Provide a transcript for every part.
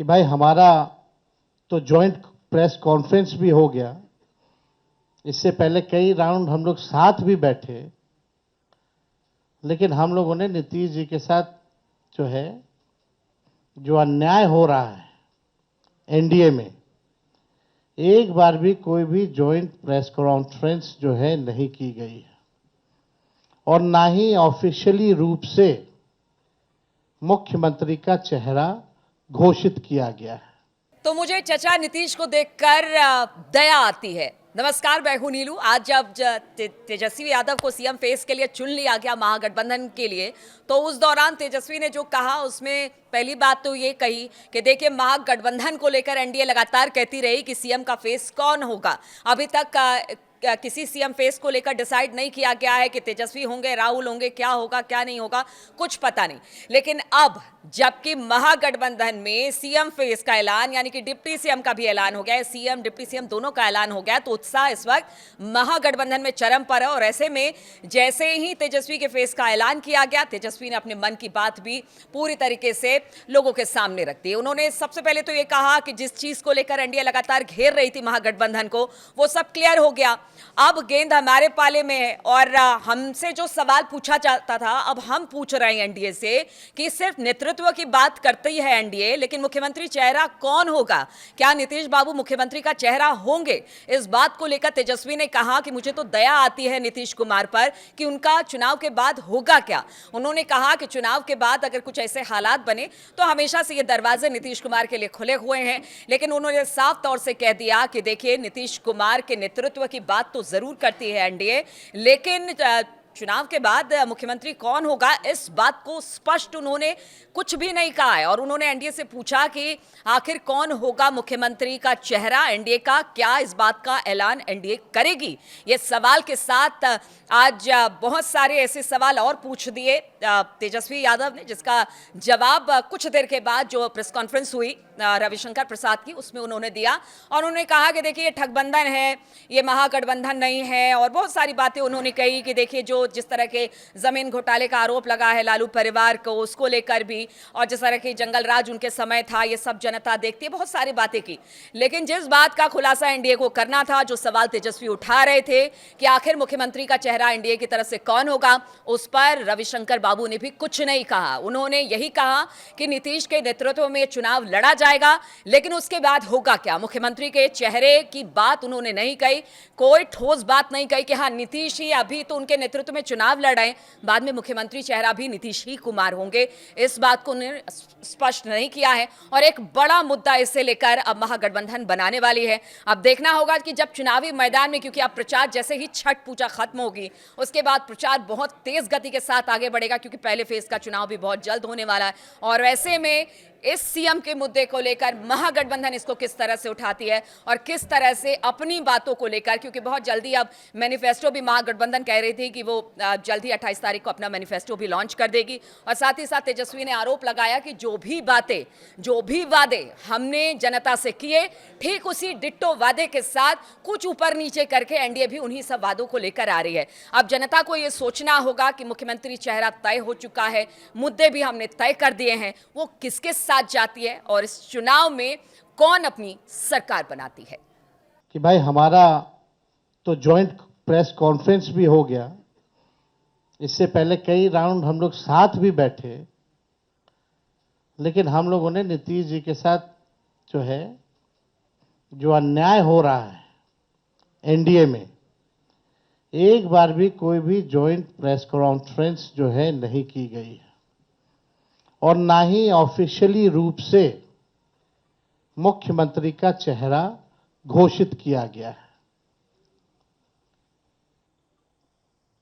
कि भाई हमारा तो जॉइंट प्रेस कॉन्फ्रेंस भी हो गया। इससे पहले कई राउंड हम लोग साथ भी बैठे, लेकिन हम लोगों ने नीतीश जी के साथ जो अन्याय हो रहा है एनडीए में, एक बार भी कोई भी जॉइंट प्रेस कॉन्फ्रेंस नहीं की गई है और ना ही ऑफिशियली रूप से मुख्यमंत्री का चेहरा घोषित किया गया है। तो मुझे चचा नीतीश को देखकर दया आती है। नमस्कार, मैं हूं नीलू। आज जब तेजस्वी यादव को सीएम फेस के लिए चुन लिया गया महागठबंधन के लिए, तो उस दौरान तेजस्वी ने जो कहा उसमें पहली बात तो ये कही कि देखिए, महागठबंधन को लेकर एनडीए लगातार कहती रही कि सीएम का फेस कौन होगा। अभी तक किसी सीएम फेस को लेकर डिसाइड नहीं किया गया है कि तेजस्वी होंगे, राहुल होंगे, क्या होगा क्या नहीं होगा, कुछ पता नहीं। लेकिन अब जबकि महागठबंधन में सीएम फेस का ऐलान यानी कि डिप्टी सीएम का भी ऐलान हो गया है, सीएम डिप्टी सीएम दोनों का ऐलान हो गया, तो उत्साह इस वक्त महागठबंधन में चरम पर है। और ऐसे में जैसे ही तेजस्वी के फेस का ऐलान किया गया, तेजस्वी ने अपने मन की बात भी पूरी तरीके से लोगों के सामने रख दी। उन्होंने सबसे पहले तो ये कहा कि जिस चीज को लेकर एनडीए लगातार घेर रही थी महागठबंधन को, वो सब क्लियर हो गया। अब गेंद हमारे पाले में है और हमसे जो सवाल पूछा जाता था, अब हम पूछ रहे हैं एनडीए से कि सिर्फ नेतृत्व की बात करती है एनडीए, लेकिन मुख्यमंत्री चेहरा कौन होगा? क्या नीतीश बाबू मुख्यमंत्री का चेहरा होंगे? इस बात को लेकर तेजस्वी ने कहा कि मुझे तो दया आती है नीतीश कुमार पर कि उनका चुनाव के बाद होगा क्या। उन्होंने कहा कि चुनाव के बाद अगर कुछ ऐसे हालात बने तो हमेशा से ये दरवाजे नीतीश कुमार के लिए खुले हुए हैं, लेकिन उन्होंने साफ तौर से कह दिया कि देखिए, नीतीश कुमार के नेतृत्व की बात तो जरूर करती है एनडीए, लेकिन चुनाव के बाद मुख्यमंत्री कौन होगा इस बात को स्पष्ट उन्होंने कुछ भी नहीं कहा है। और उन्होंने एनडीए से पूछा कि आखिर कौन होगा मुख्यमंत्री का चेहरा एनडीए का, क्या इस बात का ऐलान एनडीए करेगी? ये सवाल के साथ आज बहुत सारे ऐसे सवाल और पूछ दिए तेजस्वी यादव ने, जिसका जवाब कुछ देर के बाद जो प्रेस कॉन्फ्रेंस हुई रविशंकर प्रसाद की, उसमें उन्होंने दिया। और उन्होंने कहा कि देखिए, ये ठगबंधन है, ये महागठबंधन नहीं है, और बहुत सारी बातें उन्होंने कही कि देखिए, जो जिस तरह के जमीन घोटाले का आरोप लगा है लालू परिवार को, उसको लेकर भी, और जिस तरह की जंगल राज उनके समय था, ये सब जनता देखती है, बहुत सारी बातें की। लेकिन जिस बात का खुलासा एनडीए को करना था, जो सवाल तेजस्वी उठा रहे थे कि आखिर मुख्यमंत्री का चेहरा एनडीए की तरफ से कौन होगा, उस पर रविशंकर बाबू ने भी कुछ नहीं कहा। उन्होंने यही कहा कि नीतीश के नेतृत्व में चुनाव लड़ा जाएगा, लेकिन उसके बाद होगा क्या। मुख्यमंत्री के चेहरे की बात उन्होंने नहीं कही, कोई ठोस बात नहीं कही कि हाँ, नीतीश ही अभी तो उनके नेतृत्व में चुनाव लड़ रहे हैं, बाद में मुख्यमंत्री चेहरा भी नीतीश ही कुमार होंगे, इस बात को उन्होंने स्पष्ट नहीं किया है। और एक बड़ा मुद्दा इसे लेकर अब महागठबंधन बनाने वाली है। अब देखना होगा कि जब चुनावी मैदान में, क्योंकि अब प्रचार जैसे ही छठ पूजा खत्म होगी, उसके बाद प्रचार बहुत तेज गति के साथ आगे बढ़ेगा, क्योंकि पहले फेज का चुनाव भी बहुत जल्द होने वाला है। और वैसे में इस सीएम के मुद्दे को लेकर महागठबंधन इसको किस तरह से उठाती है और किस तरह से अपनी बातों को लेकर, क्योंकि बहुत जल्दी अब मैनिफेस्टो भी महागठबंधन कह रही थी कि वो जल्द ही 28 तारीख को अपना मैनिफेस्टो भी लॉन्च कर देगी। और साथ ही साथ तेजस्वी ने आरोप लगाया कि जो भी वादे हमने जनता से किए, ठीक उसी डिट्टो वादे के साथ कुछ ऊपर नीचे करके एनडीए भी उन्हीं सब वादों को लेकर आ रही है। अब जनता को यह सोचना होगा कि मुख्यमंत्री चेहरा तय हो चुका है, मुद्दे भी हमने तय कर दिए हैं, वो किसके साथ जाती है और इस चुनाव में कौन अपनी सरकार बनाती है। कि भाई हमारा तो जॉइंट प्रेस कॉन्फ्रेंस भी हो गया। इससे पहले कई राउंड हम लोग साथ भी बैठे, लेकिन हम लोगों ने नीतीश जी के साथ जो अन्याय हो रहा है एनडीए में, एक बार भी कोई भी जॉइंट प्रेस कॉन्फ्रेंस नहीं की गई है और ना ही ऑफिशियली रूप से मुख्यमंत्री का चेहरा घोषित किया गया है।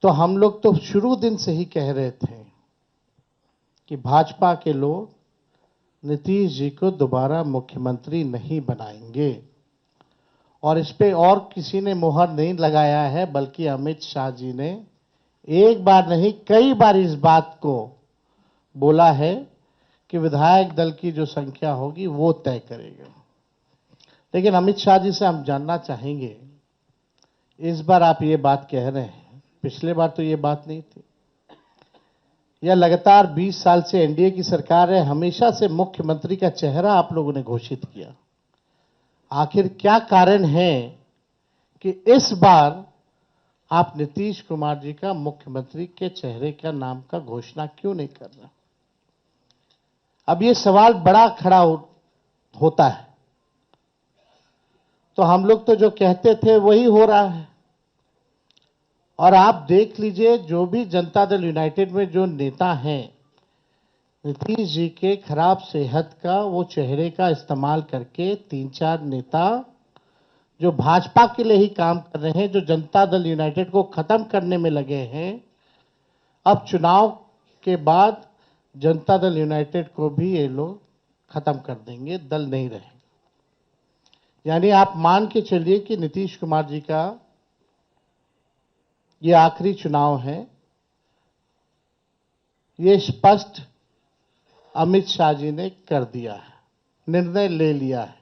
तो हम लोग तो शुरू दिन से ही कह रहे थे कि भाजपा के लोग नीतीश जी को दोबारा मुख्यमंत्री नहीं बनाएंगे, और इस पे और किसी ने मुहर नहीं लगाया है, बल्कि अमित शाह जी ने एक बार नहीं कई बार इस बात को बोला है कि विधायक दल की जो संख्या होगी वो तय करेगा। लेकिन अमित शाह जी से हम जानना चाहेंगे, इस बार आप ये बात कह रहे हैं, पिछले बार तो ये बात नहीं थी। या लगातार 20 साल से एनडीए की सरकार है, हमेशा से मुख्यमंत्री का चेहरा आप लोगों ने घोषित किया। आखिर क्या कारण है कि इस बार आप नीतीश कुमार जी का मुख्यमंत्री के चेहरे का नाम का घोषणा क्यों नहीं कर रहे? अब ये सवाल बड़ा खड़ा होता है। तो हम लोग तो जो कहते थे वही हो रहा है। और आप देख लीजिए, जो भी जनता दल यूनाइटेड में जो नेता हैं, नीतीश जी के खराब सेहत का वो चेहरे का इस्तेमाल करके 3-4 नेता जो भाजपा के लिए ही काम कर रहे हैं, जो जनता दल यूनाइटेड को खत्म करने में लगे हैं, अब चुनाव के बाद जनता दल यूनाइटेड को भी ये लोग खत्म कर देंगे, दल नहीं रहेगा। यानी आप मान के चलिए कि नीतीश कुमार जी का ये आखिरी चुनाव है। ये स्पष्ट अमित शाह जी ने कर दिया है, निर्णय ले लिया है।